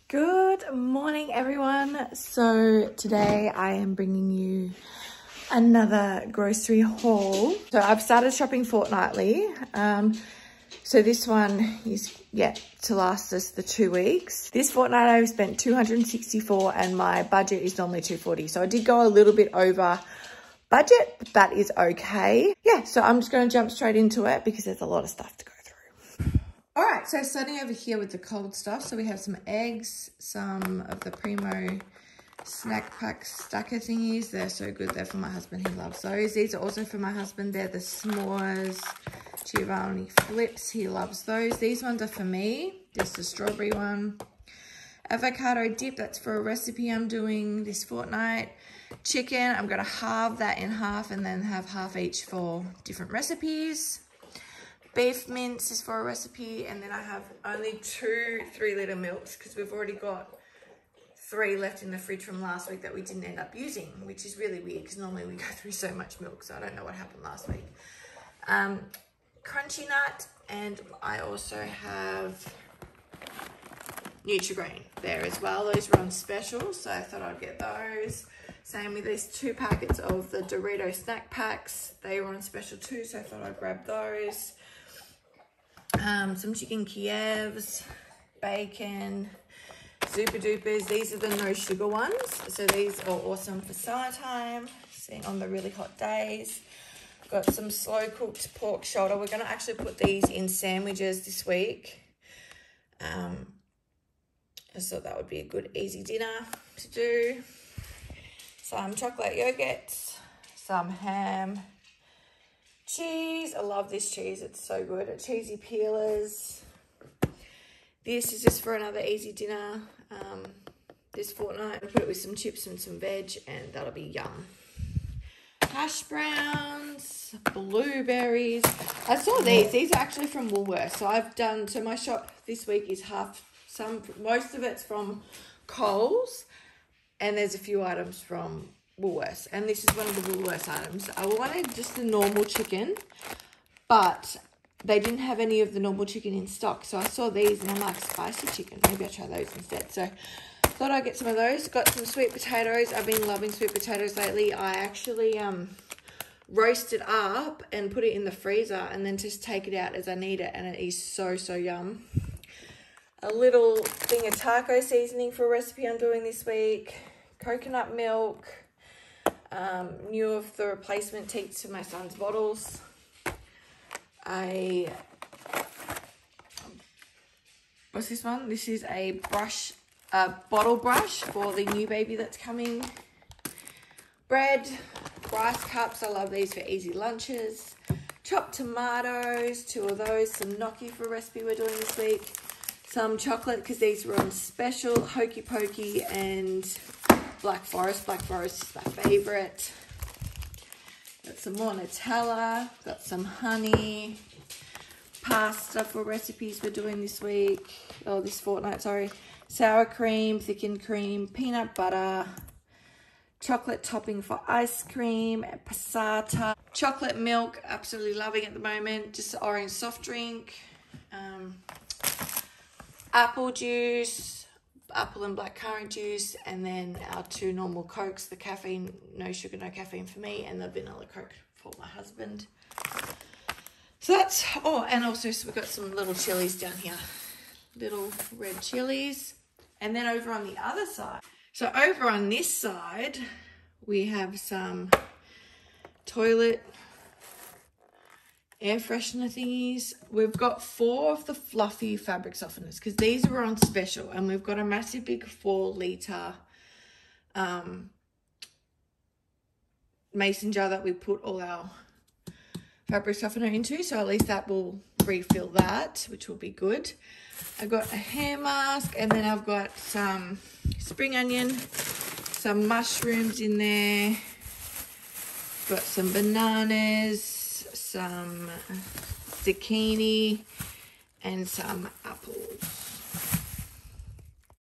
Good morning, everyone. So today I am bringing you another grocery haul. So I've started shopping fortnightly. So this one is to last us the 2 weeks. This fortnight I've spent $264 and my budget is normally $240. So I did go a little bit over budget, but that is okay. Yeah, so I'm just going to jump straight into it because there's a lot of stuff to go through. All right, so starting over here with the cold stuff. So we have some eggs, some of the Primo snack pack stacker thingies. They're so good. They're for my husband. He loves those. These are also for my husband. They're the s'mores Giovanni flips. He loves those. These ones are for me. This is the strawberry one. Avocado dip. That's for a recipe I'm doing this fortnight. Chicken. I'm going to halve that in half and then have half each for different recipes. Beef mince is for a recipe, and then I have only 2 3-litre milks because we've already got 3 left in the fridge from last week that we didn't end up using, which is really weird because normally we go through so much milk, so I don't know what happened last week. Crunchy nut, and I also have Nutri-Grain there as well. Those were on special, so I thought I'd get those. Same with these 2 packets of the Dorito snack packs. They were on special too, so I thought I'd grab those. Some chicken Kievs, bacon, Super Dupers. These are the no sugar ones. So these are awesome for summertime, seeing on the really hot days. Got some slow cooked pork shoulder. We're going to actually put these in sandwiches this week. I thought that would be a good easy dinner to do. Some chocolate yogurts, some ham, cheese. I love this cheese. It's so good. Cheesy peelers. This is just for another easy dinner this fortnight. I put it with some chips and some veg and that'll be yum. Hash browns, blueberries. I saw these. These are actually from Woolworths. So my shop this week is most of it's from Coles and there's a few items from Woolworths, and this is one of the Woolworths items. I wanted just the normal chicken, but they didn't have any of the normal chicken in stock, so I saw these and I'm like, spicy chicken, maybe I'll try those instead. So thought I'd get some of those. Got some sweet potatoes. I've been loving sweet potatoes lately. I actually roast it up and put it in the freezer and then just take it out as I need it, and it is so yum. A little thing of taco seasoning for a recipe I'm doing this week. Coconut milk. New of the replacement teats for my son's bottles. What's this one? This is a bottle brush for the new baby that's coming. Bread, rice cups. I love these for easy lunches. Chopped tomatoes, 2 of those. Some gnocchi for a recipe we're doing this week. Some chocolate because these were on special. Hokey Pokey and Black Forest. Black Forest is my favourite. Got some more Nutella. Got some honey. Pasta for recipes we're doing this week. Oh, this fortnight, sorry. Sour cream, thickened cream, peanut butter. Chocolate topping for ice cream. Passata. Chocolate milk, absolutely loving at the moment. Just orange soft drink. Apple juice. Apple and blackcurrant juice, and then our 2 normal Cokes, the caffeine, no sugar, no caffeine for me, and the vanilla Coke for my husband. So that's, and also so we've got some little chilies down here, little red chilies. And then over on the other side, so over on this side, we have some toilet air freshener thingies. We've got 4 of the fluffy fabric softeners because these were on special, and we've got a massive big 4-litre mason jar that we put all our fabric softener into, so at least that will refill that, which will be good. I've got a hair mask, and then I've got some spring onion, some mushrooms in there, got some bananas, some zucchini, and some apples.